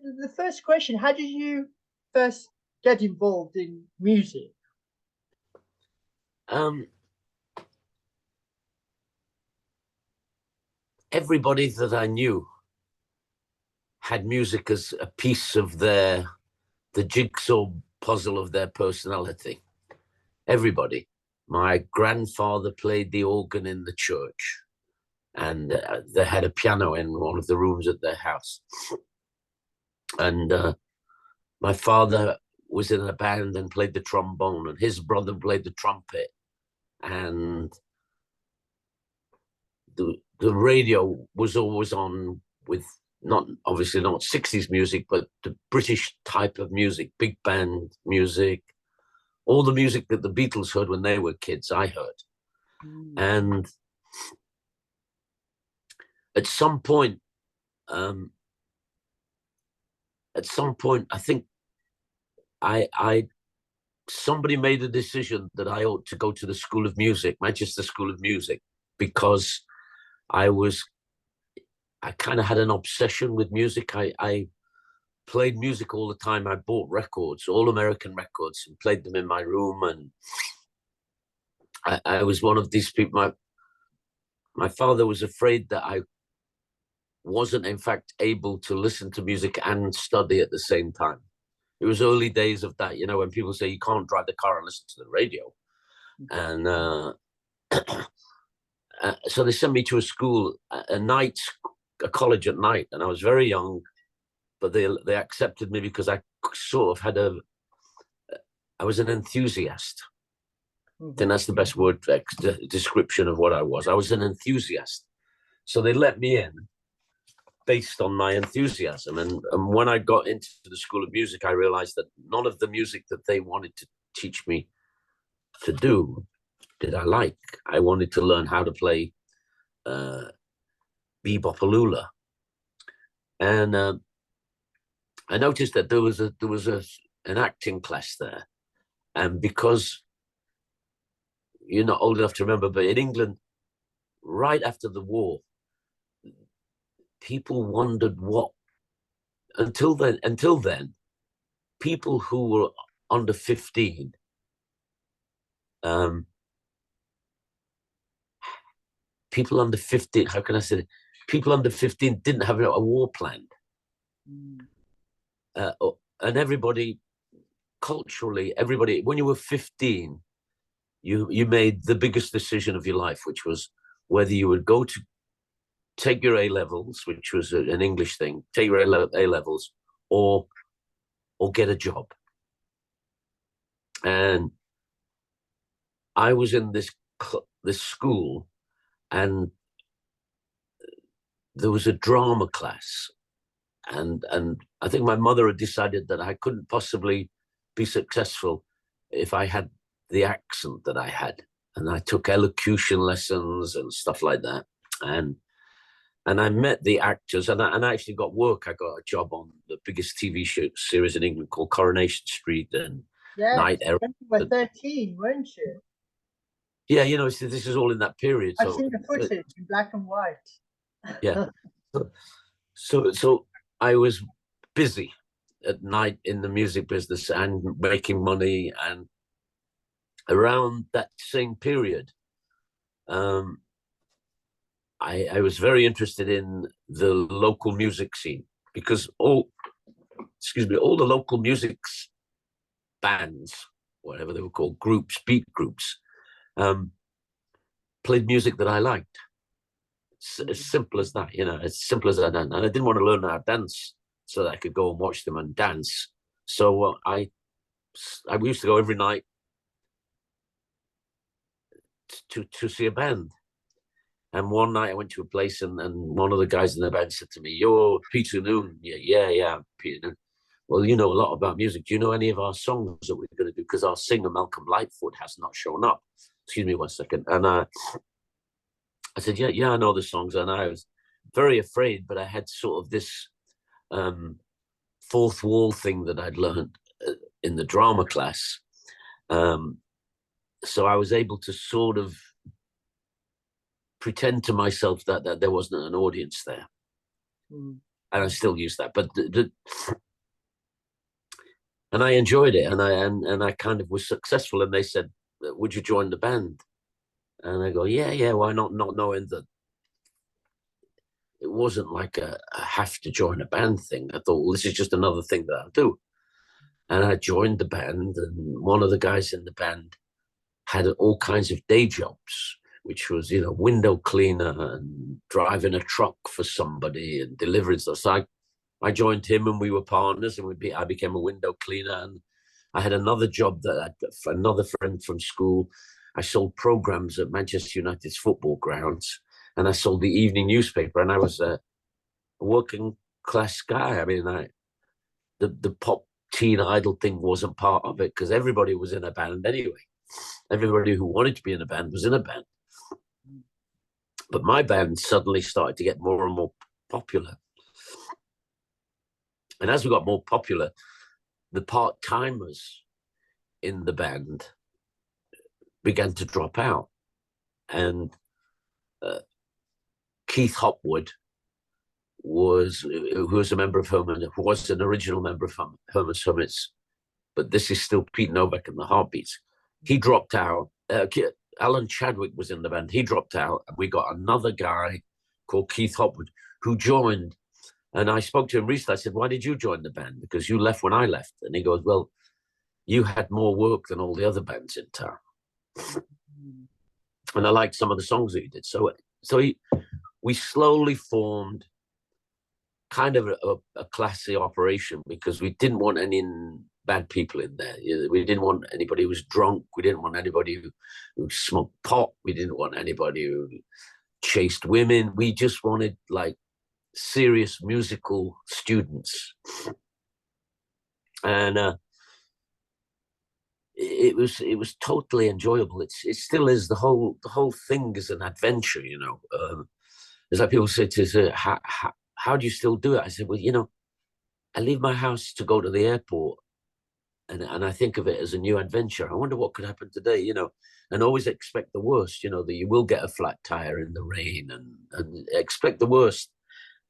The first question, how did you first get involved in music? Everybody that I knew had music as a piece of the jigsaw puzzle of their personality. Everybody. My grandfather played the organ in the church, and they had a piano in one of the rooms at their house. And my father was in a band and played the trombone, and his brother played the trumpet. And the radio was always on with obviously not 60s music, but the British type of music, big band music, all the music that the Beatles heard when they were kids, I heard. And at some point, I think somebody made a decision that I ought to go to the School of Music, Manchester School of Music, because I kind of had an obsession with music. I played music all the time. I bought records, all American records, and played them in my room. And I was one of these people. My father was afraid that I wasn't, in fact, able to listen to music and study at the same time. It was early days of that, when people say you can't drive the car and listen to the radio. And so they sent me to a school, a college at night, and I was very young, but they accepted me because I sort of I was an enthusiast. I think that's the best word, description of what I was. I was an enthusiast. So they let me in based on my enthusiasm. And when I got into the School of Music, I realized that none of the music that they wanted to teach me to do did I like. I wanted to learn how to play bebopalula. And I noticed that there was an acting class there. And because you're not old enough to remember, but in England, right after the war, people wondered until then, people who were under 15, people under 15, how can I say it? People under 15 didn't have a war planned. And everybody, culturally, when you were 15, you made the biggest decision of your life, which was whether you would go to take your A-levels, which was an English thing, take your A-levels, or get a job. And I was in this school, and there was a drama class. And I think my mother had decided that I couldn't possibly be successful if I had the accent that I had. And I took elocution lessons and stuff like that. And I met the actors, and I actually got work. I got a job on the biggest TV series in England called Coronation Street and Night Era. You were 13, weren't you? Yeah, this is all in that period. I've seen the footage in black and white. Yeah. So I was busy at night in the music business and making money. And around that same period, I was very interested in the local music scene, because all the local music bands, whatever they were called, beat groups, played music that I liked. As simple as that, as simple as that. And I didn't want to learn how to dance so that I could go and watch them and dance. So I used to go every night to see a band. And one night I went to a place, and one of the guys in the band said to me, "You're Peter Noone." Yeah, Peter Noone. Well, you know a lot about music. Do you know any of our songs that we're going to do? Because our singer, Malcolm Lightfoot, has not shown up. Excuse me 1 second. And I said, yeah, I know the songs. And I was very afraid, but I had sort of this fourth wall thing that I'd learned in the drama class. So I was able to sort of pretend to myself that there wasn't an audience there. and I still use that. But and I enjoyed it, and I kind of was successful. And they said, "Would you join the band?" And I go, "Yeah, why not?" Not knowing that it wasn't like a have to join a band thing. I thought, well, this is just another thing that I'll do. And I joined the band, and one of the guys in the band had all kinds of day jobs, which was, window cleaner and driving a truck for somebody and delivering stuff. So I joined him, and we were partners, and I became a window cleaner. And I had another job another friend from school. I sold programs at Manchester United's football grounds, and I sold the evening newspaper, and I was a working class guy. I mean, the pop teen idol thing wasn't part of it because everybody was in a band anyway. Everybody who wanted to be in a band was in a band. But my band suddenly started to get more and more popular. And as we got more popular, the part-timers in the band began to drop out. And Keith Hopwood who was a member of Herman, who was an original member of Heman Hermitt's, but this is still Pete Novak and the Heartbeats. He dropped out. Alan Chadwick was in the band. He dropped out, and we got another guy called Keith Hopwood who joined. And I spoke to him recently. I said, "Why did you join the band? Because you left when I left." And he goes, "Well, you had more work than all the other bands in town." And I liked some of the songs that he did. So we slowly formed kind of a classy operation because we didn't want any bad people in there. We didn't want anybody who was drunk. We didn't want anybody who smoked pot. We didn't want anybody who chased women. We just wanted like serious musical students. And it was totally enjoyable. It still is. The whole thing is an adventure, It's like people say to how do you still do it? I said, well, I leave my house to go to the airport, and I think of it as a new adventure. I wonder what could happen today, and always expect the worst, that you will get a flat tire in the rain, and expect the worst.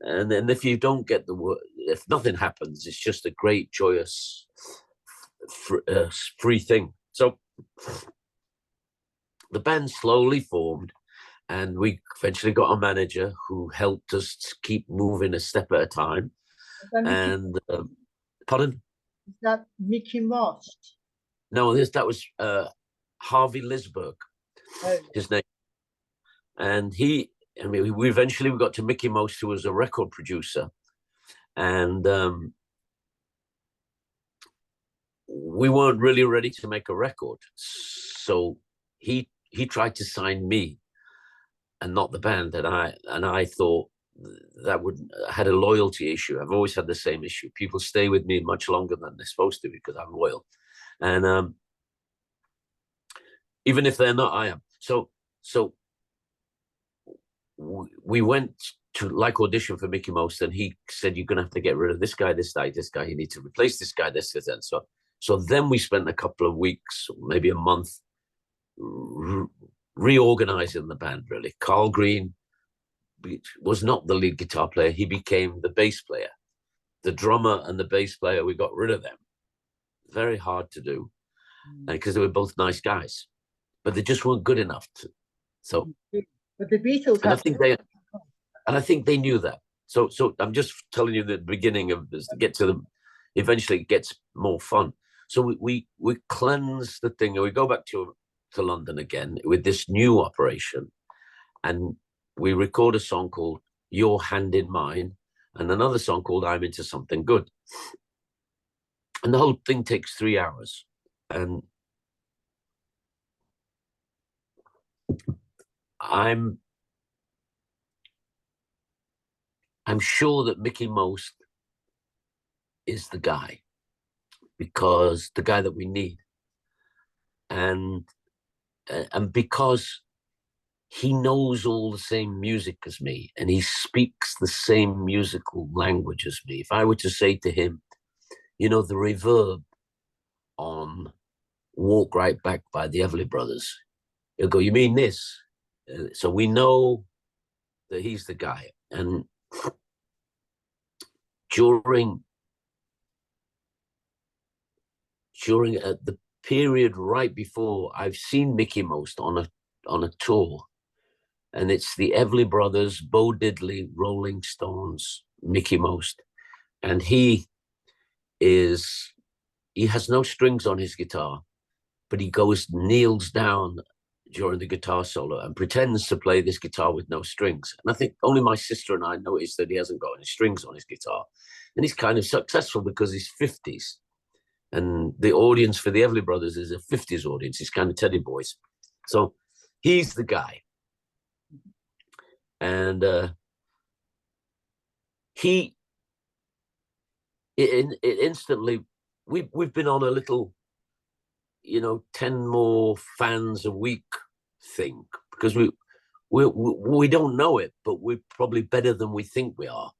And then if you don't get the worst, if nothing happens, it's just a great, joyous, free thing. So the band slowly formed. And we eventually got a manager who helped us keep moving a step at a time. And pardon? Is that Mickey Mouse? No, that was Harvey Lisberg, his name. And we eventually got to Mickey Mouse, who was a record producer. And we weren't really ready to make a record. So he tried to sign me and not the band. And I thought that had a loyalty issue. I've always had the same issue. People stay with me much longer than they're supposed to because I'm loyal. And even if they're not, I am. So we went to audition for Mickey Mouse, and he said, "You're gonna have to get rid of this guy, this guy, this guy. You need to replace this guy, this, and so then we spent a couple of weeks, maybe a month, reorganizing the band. Really, Carl Green was not the lead guitar player. He became the bass player. The drummer and the bass player, we got rid of them. Very hard to do, because they were both nice guys, but they just weren't good enough. But the Beatles, and I think they knew that. So I'm just telling you the beginning of this to get to them. Eventually, it gets more fun. So we cleanse the thing, and we go back to London again with this new operation, and we record a song called Your Hand in Mine and another song called I'm Into Something Good. And the whole thing takes 3 hours. And I'm sure that Mickey Most is the guy, because the guy that we need. And because he knows all the same music as me, and he speaks the same musical language as me. If I were to say to him, the reverb on Walk Right Back by the Everly Brothers, he'll go, "You mean this?" So we know that he's the guy. And during the period right before, I've seen Mickey Most on a tour, and it's the Everly Brothers, Bo Diddley, Rolling Stones, Mickey Most, and he has no strings on his guitar, but he kneels down during the guitar solo and pretends to play this guitar with no strings. And I think only my sister and I noticed that he hasn't got any strings on his guitar. And he's kind of successful because he's 50s. And the audience for the Everly Brothers is a 50s audience. He's kind of Teddy Boys. So he's the guy. And it instantly, we've been on a little, 10 more fans a week thing, because we don't know it, but we're probably better than we think we are.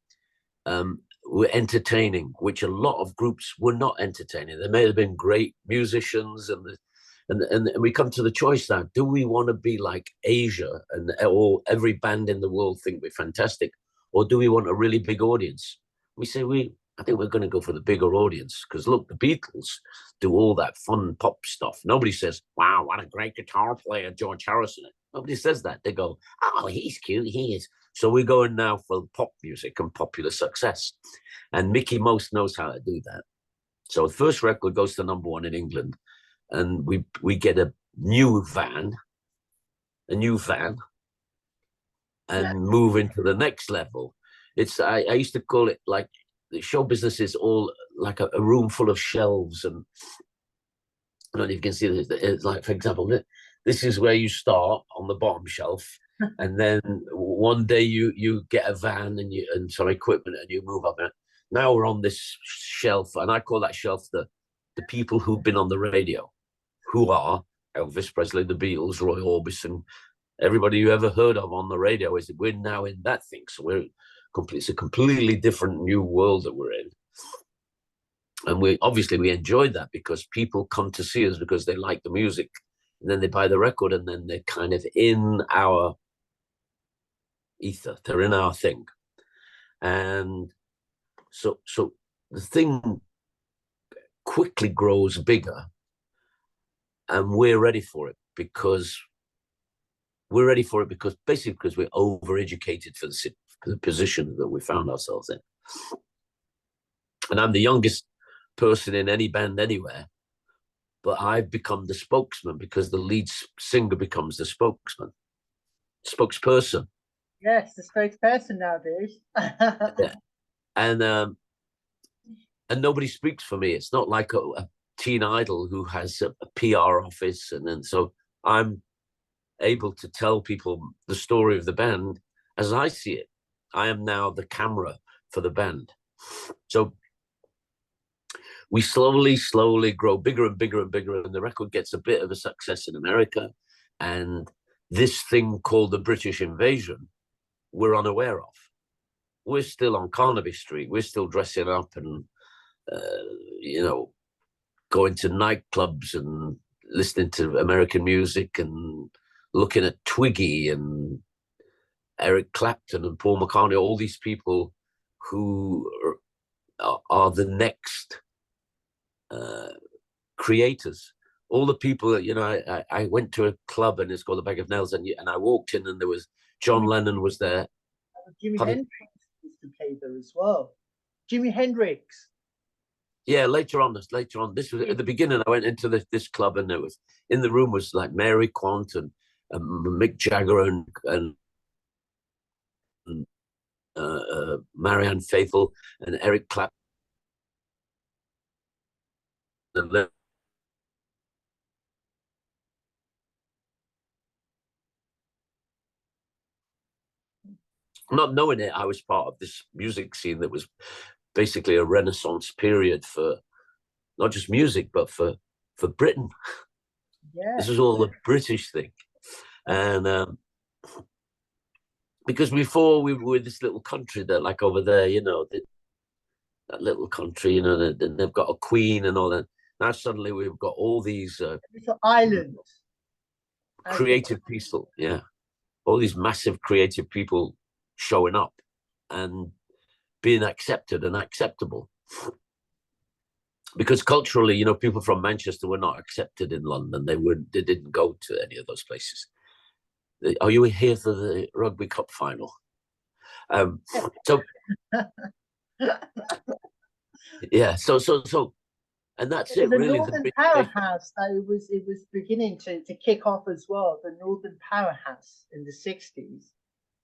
We're entertaining, which a lot of groups were not entertaining. They may have been great musicians, and we come to the choice now: do we want to be like Asia and every band in the world think we're fantastic, or do we want a really big audience? We say I think we're going to go for the bigger audience, because look, the Beatles do all that fun pop stuff. Nobody says, "Wow, what a great guitar player, George Harrison." Nobody says that. They go, "Oh, he's cute, he is." So we're going now for pop music and popular success. And Mickey Most knows how to do that. So the first record goes to #1 in England, and we get a new van, and move into the next level. I used to call it, like, the show business is all like a room full of shelves, and I don't know if you can see this. It's like, for example, this is where you start on the bottom shelf, and then one day you get a van and some equipment, and you move up. Now we're on this shelf, and I call that shelf the people who've been on the radio, who are Elvis Presley, the Beatles, Roy Orbison, everybody you ever heard of on the radio. We're now in that thing. So it's a completely different new world that we're in. And we enjoyed that, because people come to see us because they like the music, and then they buy the record, and then they're kind of in our ether. They're in our thing. And so the thing quickly grows bigger, and we're ready for it because basically because we're overeducated for the position that we found ourselves in. And I'm the youngest person in any band anywhere, but I've become the spokesman, because the lead singer becomes the spokesperson. Yes, the spokesperson nowadays. Yeah. And nobody speaks for me. It's not like a teen idol who has a PR office, and then so I'm able to tell people the story of the band as I see it. I am now the camera for the band. So we slowly grow bigger and bigger and bigger, and the record gets a bit of a success in America. And this thing called the British invasion, we're unaware of. We're still on Carnaby Street. We're still dressing up and, going to nightclubs and listening to American music and looking at Twiggy and Eric Clapton and Paul McCartney, all these people who are the next creators. All the people that, I went to a club, and it's called the Bag of Nails, and I walked in, and there was John Lennon was there. Jimi Hendrix used to play there as well. Jimi Hendrix. Yeah, later on. This was at the beginning. I went into this club, and in the room was like Mary Quant and Mick Jagger and Marianne Faithfull and Eric Clapton. Not knowing it, I was part of this music scene that was basically a Renaissance period for not just music, but for Britain. Yeah. This was all the British thing. And because before we were this little country that, like over there, that little country, they've got a queen and all that. Now suddenly we've got all these islands, creative people, all these massive creative people showing up, and being accepted and acceptable. Because culturally, you know, people from Manchester were not accepted in London. They didn't go to any of those places. Are you here for the Rugby Cup final? So yeah, so and that's it the really. Northern Powerhouse, it was beginning to kick off as well. The Northern Powerhouse in the 60s.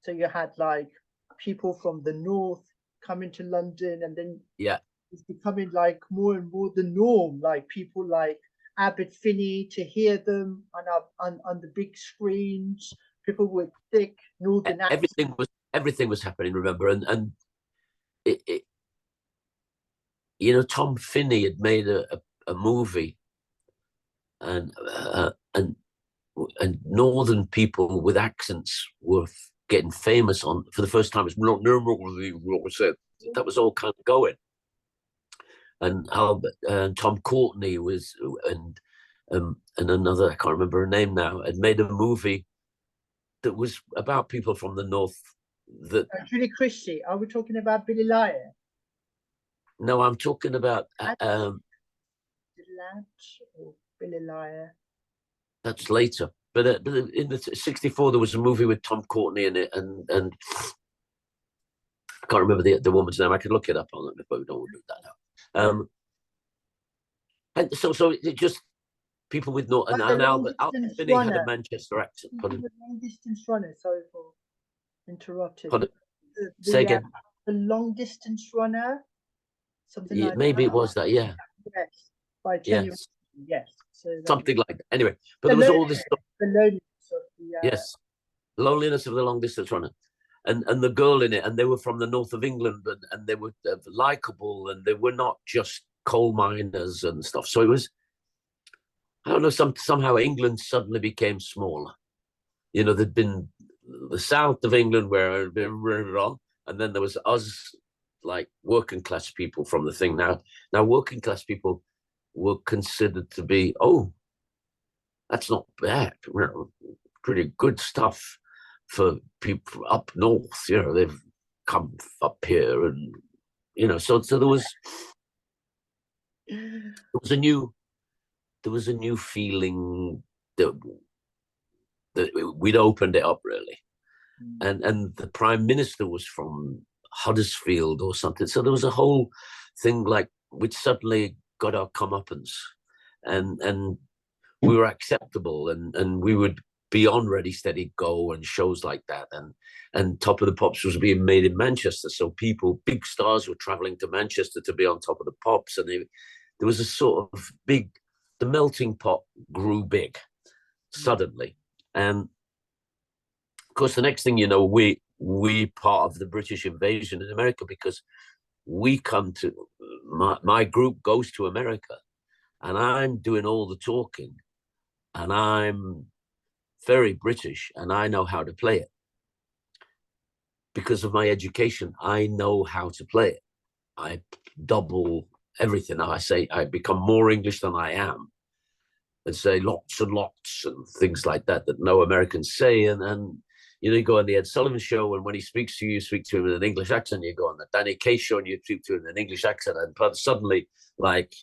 So you had like people from the north coming to London, and then yeah, it's becoming like more and more the norm. Like people like Abbott Finney, to hear them on the big screens. People with thick northern accents. everything was happening. Remember, and it you know, Tom Finney had made a movie, and northern people with accents were getting famous on for the first time. That was all kind of going. And Albert and Tom Courtney was, and another, I can't remember her name now, had made a movie that was about people from the north. That Julie Christie. Are we talking about Billy Liar? No, I'm talking about or Billy Liar. That's later. But in the 64, there was a movie with Tom Courtney in it, and I can't remember the woman's name. I could look it up on it, but we don't want to do that now. And so it just people with no, and Albert Finney had a Manchester accent. The long distance runner. Sorry for interrupting. Say again. The long distance runner. Something like maybe that. It was that. Yeah. Yes. By yes. Yes. So something like that. Anyway, but there was all this stuff. The loneliness of the yes, loneliness of the long distance runner, and the girl in it, and they were from the north of England, and they were likable, and they were not just coal miners and stuff. So it was, I don't know, somehow England suddenly became smaller. You know, there'd been the south of England where it'd been wrong, and then there was us, like working class people from the thing. Now working class people were considered to be, oh, that's not bad, you know, pretty good stuff for people up north. You know, they've come up here, and you know, so there was a new feeling that we'd opened it up really, and the Prime Minister was from Huddersfield or something. So there was a whole thing like we'd suddenly got our comeuppance, and we were acceptable, and we would be on Ready Steady Go and shows like that, and Top of the Pops was being made in Manchester, so big stars were traveling to Manchester to be on Top of the Pops, and there was a sort of the melting pot grew big suddenly, and of course the next thing you know, we part of the British invasion in America, because we come to my group goes to America, and I'm doing all the talking, and I'm very British, and I know how to play it because of my education. I know how to play it. I double everything. I become more English than I am, and say lots and lots and things like that no Americans say. And you know, you go on the Ed Sullivan Show, and when he speaks to you, you speak to him in an English accent. You go on the Danny Kaye Show, and you speak to him in an English accent, and suddenly, like,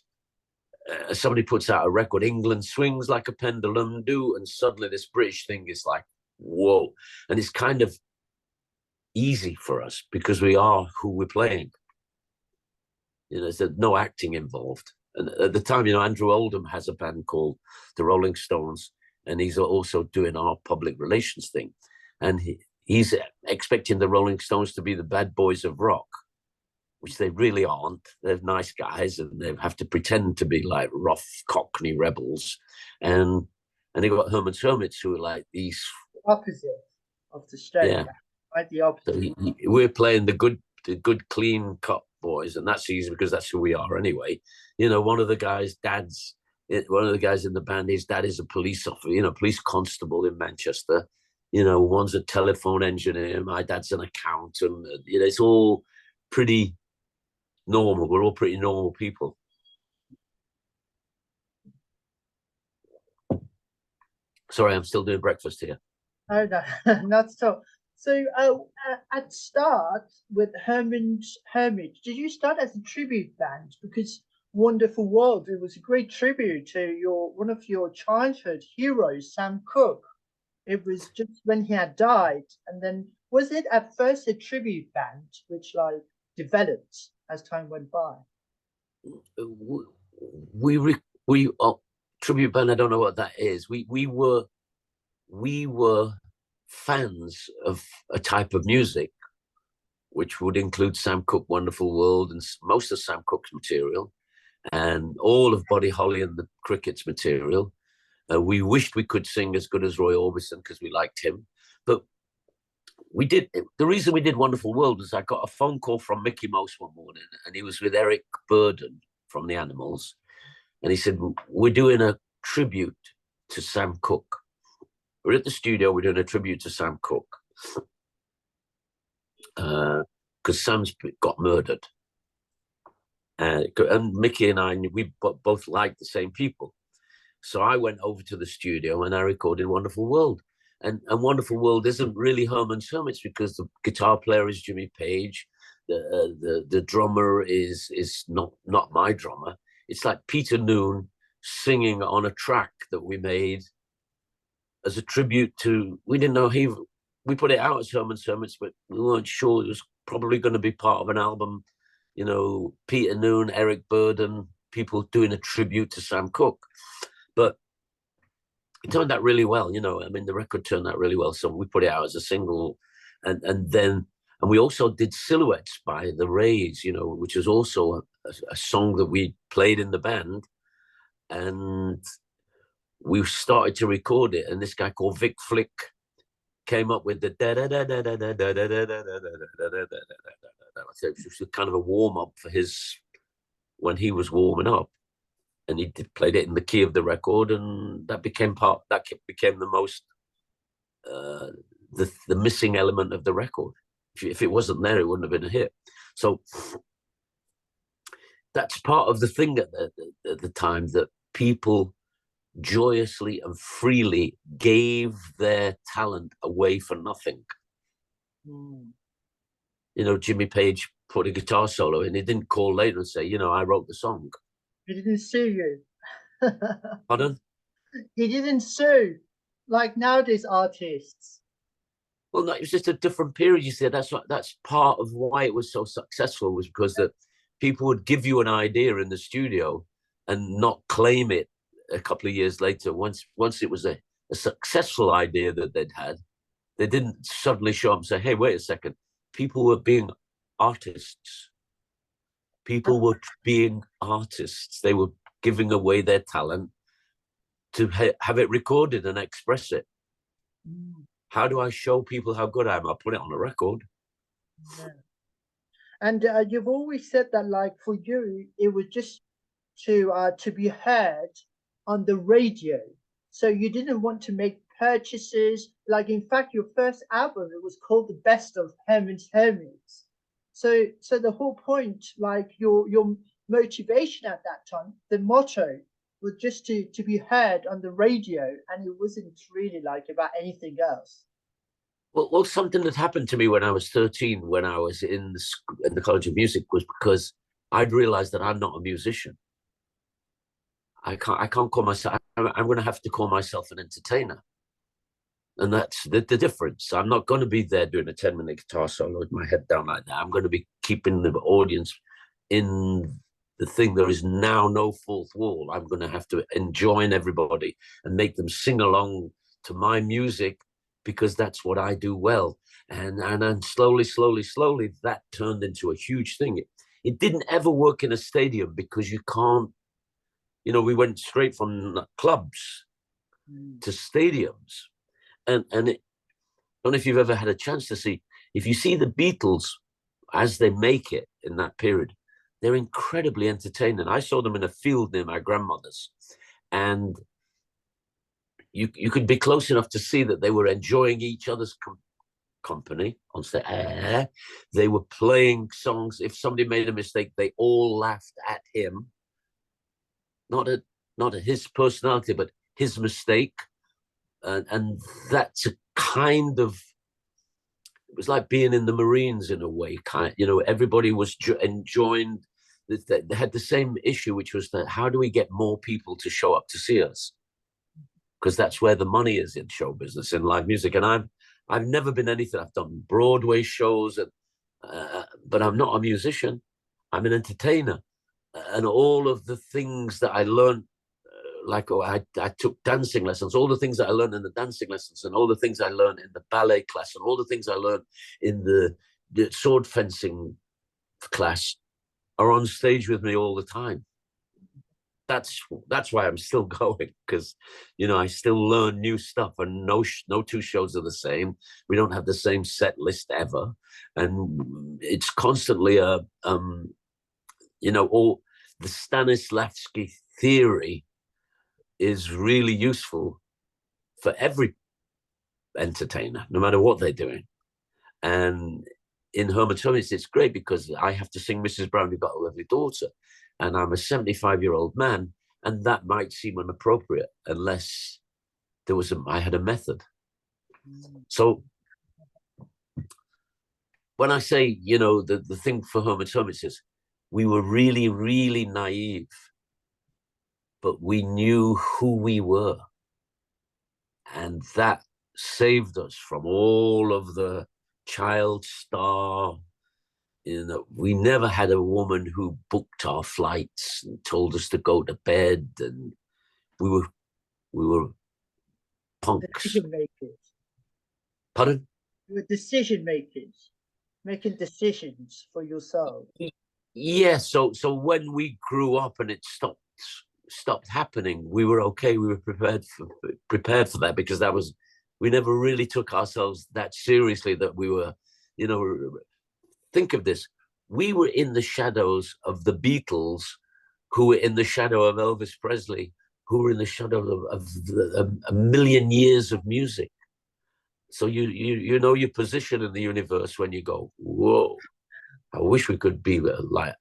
somebody puts out a record, England swings like a pendulum do, and suddenly this British thing is like, whoa. And it's kind of easy for us because we are who we're playing. You know, there's no acting involved. And at the time, you know, Andrew Oldham has a band called the Rolling Stones, and he's also doing our public relations thing. And he's expecting the Rolling Stones to be the bad boys of rock, which they really aren't. They're nice guys, and they have to pretend to be like rough Cockney rebels. And they got Heman Hermitt, who are like these opposite of the straight. Yeah, right, the opposite. So we're playing the good, clean cut boys, and that's easy because that's who we are anyway. You know, one of the guys' in the band, his dad is a police officer, you know, police constable in Manchester. You know, one's a telephone engineer. My dad's an accountant. You know, it's all pretty normal. We're all pretty normal people. Sorry, I'm still doing breakfast here. Oh, no, not so. So at start with Heman Hermitt, did you start as a tribute band? Because Wonderful World, it was a great tribute to your one of your childhood heroes, Sam Cooke. It was just when he had died, and then was it at first a tribute band which like developed as time went by? We tribute band. I don't know what that is. We were fans of a type of music which would include Sam Cooke, Wonderful World, and most of Sam Cooke's material, and all of Buddy Holly and the Crickets material. We wished we could sing as good as Roy Orbison because we liked him, but we did. The reason we did Wonderful World was I got a phone call from Mickey Mouse one morning, and he was with Eric Burden from the Animals, and he said, "We're doing a tribute to Sam Cooke. We're at the studio. We're doing a tribute to Sam Cooke because Sam's got murdered." And Mickey and I, we both liked the same people. So I went over to the studio and I recorded Wonderful World. And Wonderful World isn't really Heman Hermitt's because the guitar player is Jimmy Page. The drummer is not my drummer. It's like Peter Noone singing on a track that we made as a tribute to, we didn't know we put it out as Heman Hermitt's, but we weren't sure it was probably going to be part of an album. You know, Peter Noone, Eric Burden, people doing a tribute to Sam Cooke. But it turned out really well, you know. I mean, the record turned out really well. So we put it out as a single. And we also did Silhouettes by the Rays, you know, which is also a song that we played in the band. And we started to record it. And this guy called Vic Flick came up with the da da da da da da da da da da da da da da. It was kind of a warm up for his when he was warming up, and he played it in the key of the record, and that became the most the missing element of the record. If it wasn't there, it wouldn't have been a hit. So that's part of the thing at the time, that people joyously and freely gave their talent away for nothing. You know, Jimmy Page put a guitar solo and he didn't call later and say, you know, I wrote the song. He didn't sue you. Pardon? He didn't sue like nowadays artists. Well, no, it was just a different period. You see, that's part of why it was so successful, was because that people would give you an idea in the studio and not claim it a couple of years later. Once it was a successful idea that they'd had, they didn't suddenly show up and say, hey, wait a second. People were being artists. People were being artists. They were giving away their talent to have it recorded and express it. How do I show people how good I am? I'll put it on a record. Yeah. And you've always said that, like, for you, it was just to be heard on the radio. So you didn't want to make purchases. Like, in fact, your first album, it was called The Best of Heman Hermitt. So the whole point, like your motivation at that time, the motto was just to be heard on the radio, and it wasn't really like about anything else. Well, something that happened to me when I was 13, when I was in the College of Music, was because I'd realized that I'm not a musician. I can't call myself. I'm going to have to call myself an entertainer, and that's the difference. I'm not going to be there doing a 10-minute guitar solo with my head down like that. I'm going to be keeping the audience in the thing. There is now no fourth wall. I'm going to have to enjoin everybody and make them sing along to my music, because that's what I do well. And slowly, that turned into a huge thing. It didn't ever work in a stadium because you can't, you know, we went straight from clubs to stadiums. And I don't know if you've ever had a chance to see, if you see the Beatles as they make it in that period, they're incredibly entertaining. I saw them in a field near my grandmother's, and you could be close enough to see that they were enjoying each other's company on stage. They were playing songs. If somebody made a mistake, they all laughed at him. Not at his personality, but his mistake. And that's a kind of was like being in the Marines in a way, kind. You know, everybody was enjoying. They had the same issue, which was that how do we get more people to show up to see us? Because that's where the money is in show business, in live music. And I've never been anything. I've done Broadway shows, but I'm not a musician. I'm an entertainer, and all of the things that I learned, I took dancing lessons, all the things that I learned in the dancing lessons, and all the things I learned in the ballet class, and all the things I learned in the sword fencing class are on stage with me all the time. That's why I'm still going, because I still learn new stuff, and no two shows are the same. We don't have the same set list ever, and it's constantly all the Stanislavski theory is really useful for every entertainer, no matter what they're doing. And in Heman Hermitt, it's great because I have to sing Mrs. Brown, You've Got a Lovely Daughter, and I'm a 75-year-old man, and that might seem inappropriate unless I had a method. So when I say, the thing for Heman Hermitt is we were really, really naive, but we knew who we were. And that saved us from all of the child star. We never had a woman who booked our flights and told us to go to bed, and we were punks. Decision makers. Pardon? You were decision makers, making decisions for yourself. Yeah. So when we grew up and it stopped happening, we were okay. We were prepared for that, because we never really took ourselves that seriously, that we were, think of this. We were in the shadows of the Beatles, who were in the shadow of Elvis Presley, who were in the shadow of a million years of music. So you know your position in the universe when you go, whoa, I wish we could be like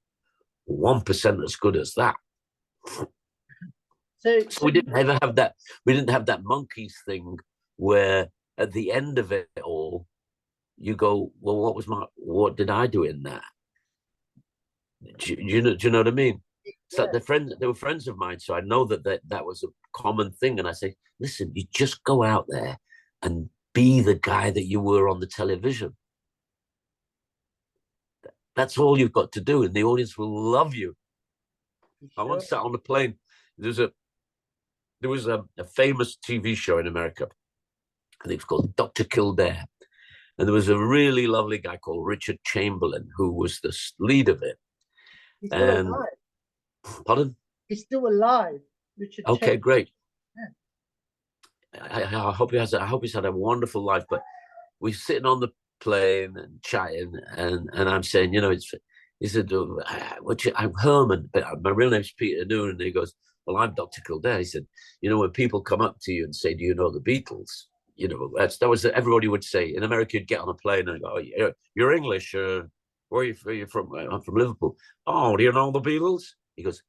1% as good as that. So we didn't ever have that. We didn't have that monkeys thing where at the end of it all, you go, well, what did I do in that? Do you know what I mean? So they were friends of mine, so I know that was a common thing. And I say, listen, you just go out there and be the guy that you were on the television. That's all you've got to do, and the audience will love you. I once sat on a plane. There was a famous TV show in America. I think it's called Dr. Kildare. And there was a really lovely guy called Richard Chamberlain, who was the lead of it. He's still alive. Pardon? He's still alive, Richard. Okay, great. Yeah. I hope he's had a wonderful life. But we're sitting on the plane and chatting, and I'm saying, he said, I'm Herman, but my real name's Peter Noone. And he goes, well, I'm Dr. Kildare. He said, when people come up to you and say, do you know the Beatles? That was everybody would say. In America, you'd get on a plane and go, oh, you're English. Where are you from? I'm from Liverpool. Oh, do you know the Beatles? He goes,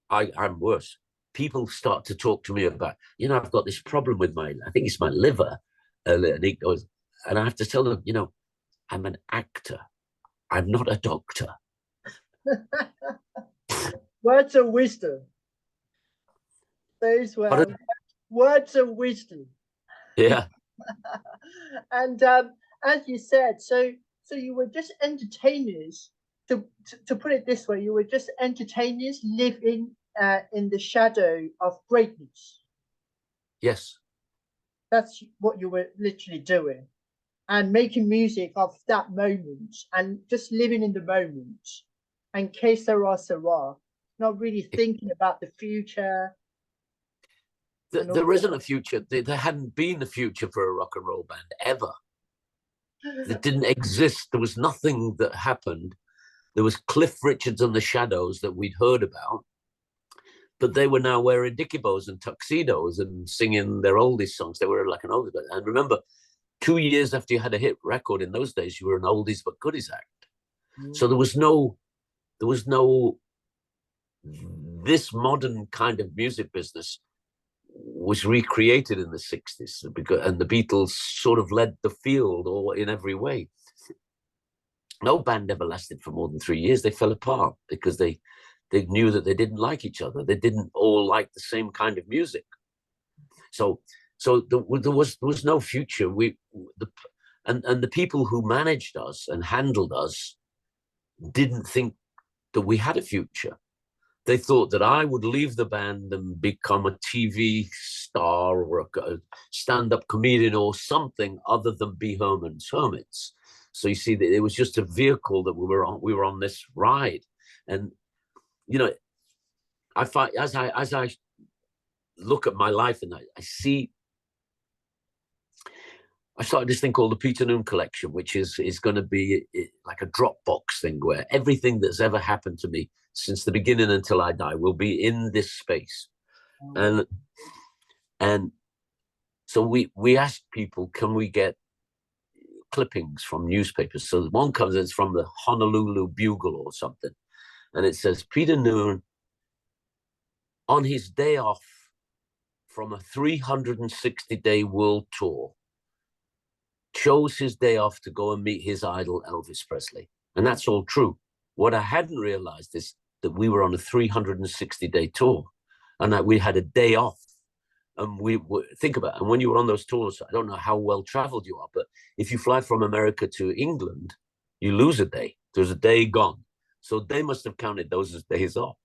I'm worse. People start to talk to me about, I've got this problem with I think it's my liver. And he goes, and I have to tell them, I'm an actor. I'm not a doctor. Words of wisdom. Those were words of wisdom. Yeah. And as you said, so you were just entertainers. To put it this way, you were just entertainers living in the shadow of greatness. Yes. That's what you were literally doing, and making music of that moment, and just living in the moment. And que sera, sera, not really thinking about the future. There isn't a future. There hadn't been a future for a rock and roll band ever. It didn't exist. There was nothing that happened. There was Cliff Richards and the Shadows that we'd heard about, but they were now wearing Dickie Bows and tuxedos and singing their oldies songs. They were like an oldies band. And remember, 2 years after you had a hit record in those days, you were an oldies but goodies act. So there was no this modern kind of music business was recreated in the 60s, and the Beatles sort of led the field in every way. No band ever lasted for more than 3 years. They fell apart because they knew that they didn't like each other. They didn't all like the same kind of music. So there was no future. And the people who managed us and handled us didn't think that we had a future. They thought that I would leave the band and become a TV star or a stand-up comedian or something other than be Herman's Hermits. So you see, that it was just a vehicle that we were on this ride. And you know, I find as I look at my life and I see, I started this thing called the Peter Noone Collection, which is going to be like a Dropbox thing where everything that's ever happened to me since the beginning until I die will be in this space. And so we asked people, can we get clippings from newspapers? So one comes, it's from the Honolulu Bugle or something, and it says Peter Noone on his day off from a 360-day world tour chose his day off to go and meet his idol Elvis Presley. And that's all true. What I hadn't realized is that we were on a 360-day tour and that we had a day off. And we think about it. And when you were on those tours, I don't know how well traveled you are, but if you fly from America to England, you lose a day. There's a day gone. So they must have counted those as days off.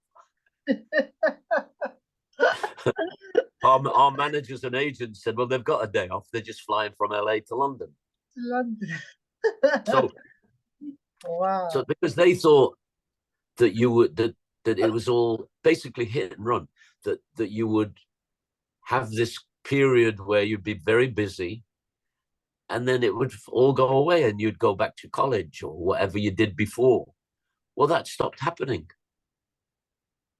Our managers and agents said, well, they've got a day off. They're just flying from LA to London. So, wow. So because they thought that you would, that it was all basically hit and run, that you would have this period where you'd be very busy and then it would all go away and you'd go back to college or whatever you did before. Well, that stopped happening.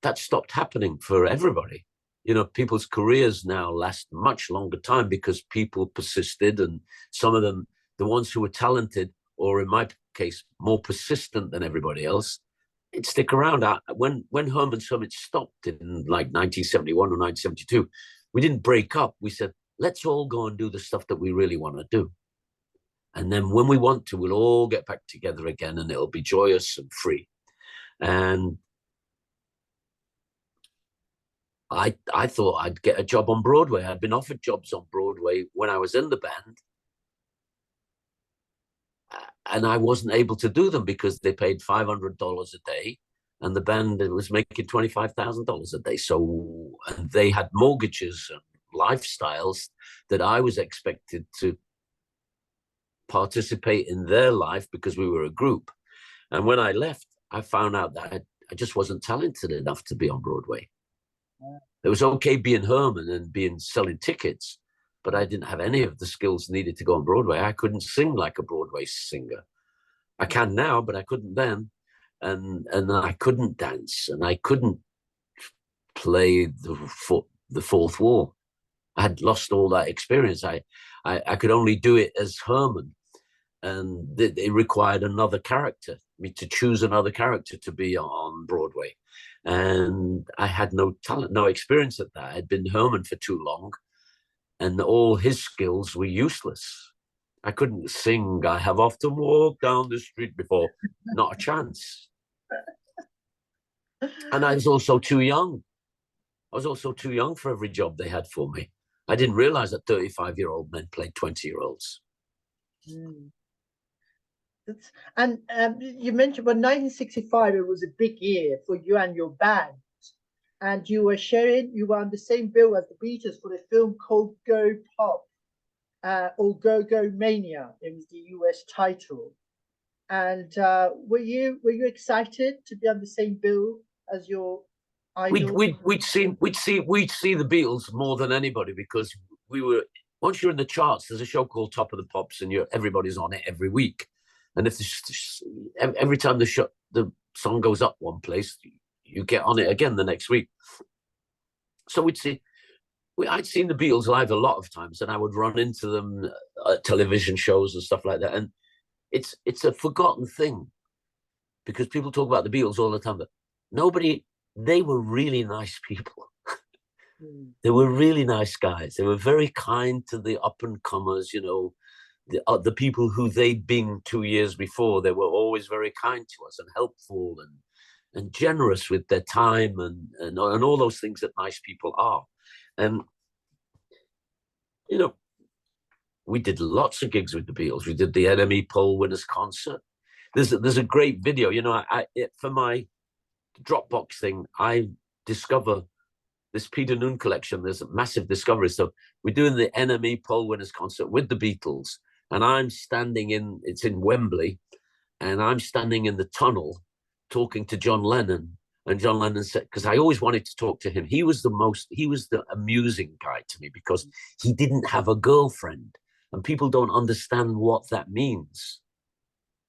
That stopped happening for everybody. You know, people's careers now last much longer time because people persisted, and some of them, the ones who were talented, or in my case, more persistent than everybody else, it'd stick around. When Herman's Hermit stopped in like 1971 or 1972, we didn't break up. We said, let's all go and do the stuff that we really want to do. And then when we want to, we'll all get back together again and it'll be joyous and free. And I thought I'd get a job on Broadway. I'd been offered jobs on Broadway when I was in the band. And I wasn't able to do them because they paid $500 a day and the band was making $25,000 a day. So and they had mortgages and lifestyles that I was expected to participate in their life because we were a group. And when I left, I found out that I just wasn't talented enough to be on Broadway. It was okay being Herman and selling tickets, but I didn't have any of the skills needed to go on Broadway. I couldn't sing like a Broadway singer. I can now, but I couldn't then. And I couldn't dance and I couldn't play the fourth wall. I had lost all that experience. I could only do it as Herman. And it required another character, me to choose another character to be on Broadway. And I had no talent, no experience at that. I'd been Herman for too long and all his skills were useless. I couldn't sing, I have often walked down the street before, not a chance. And I was also too young. I was also too young for every job they had for me. I didn't realize that 35-year-old men played 20-year-olds. And you mentioned, well, 1965, it was a big year for you and your band. And you were on the same bill as the Beatles for a film called Go Pop, or Go Go Mania. It was the US title. And were you excited to be on the same bill as your idol? We'd see the Beatles more than anybody because we were, once you're in the charts, there's a show called Top of the Pops and everybody's on it every week. And if every time the song goes up one place, you get on it again the next week. So I'd seen the Beatles live a lot of times, and I would run into them at television shows and stuff like that. And it's a forgotten thing because people talk about the Beatles all the time, but they were really nice people. They were really nice guys. They were very kind to the up and comers, you know. the people who they'd been 2 years before, they were always very kind to us and helpful and generous with their time and all those things that nice people are. And, you know, we did lots of gigs with the Beatles. We did the NME Poll Winners concert. There's a great video, you know, for my Dropbox thing, I discover this Peter Noone collection. There's a massive discovery. So we're doing the NME Poll Winners concert with the Beatles, and I'm standing it's in Wembley, and I'm standing in the tunnel talking to John Lennon. And John Lennon said, because I always wanted to talk to him. He was the amusing guy to me because he didn't have a girlfriend, and people don't understand what that means.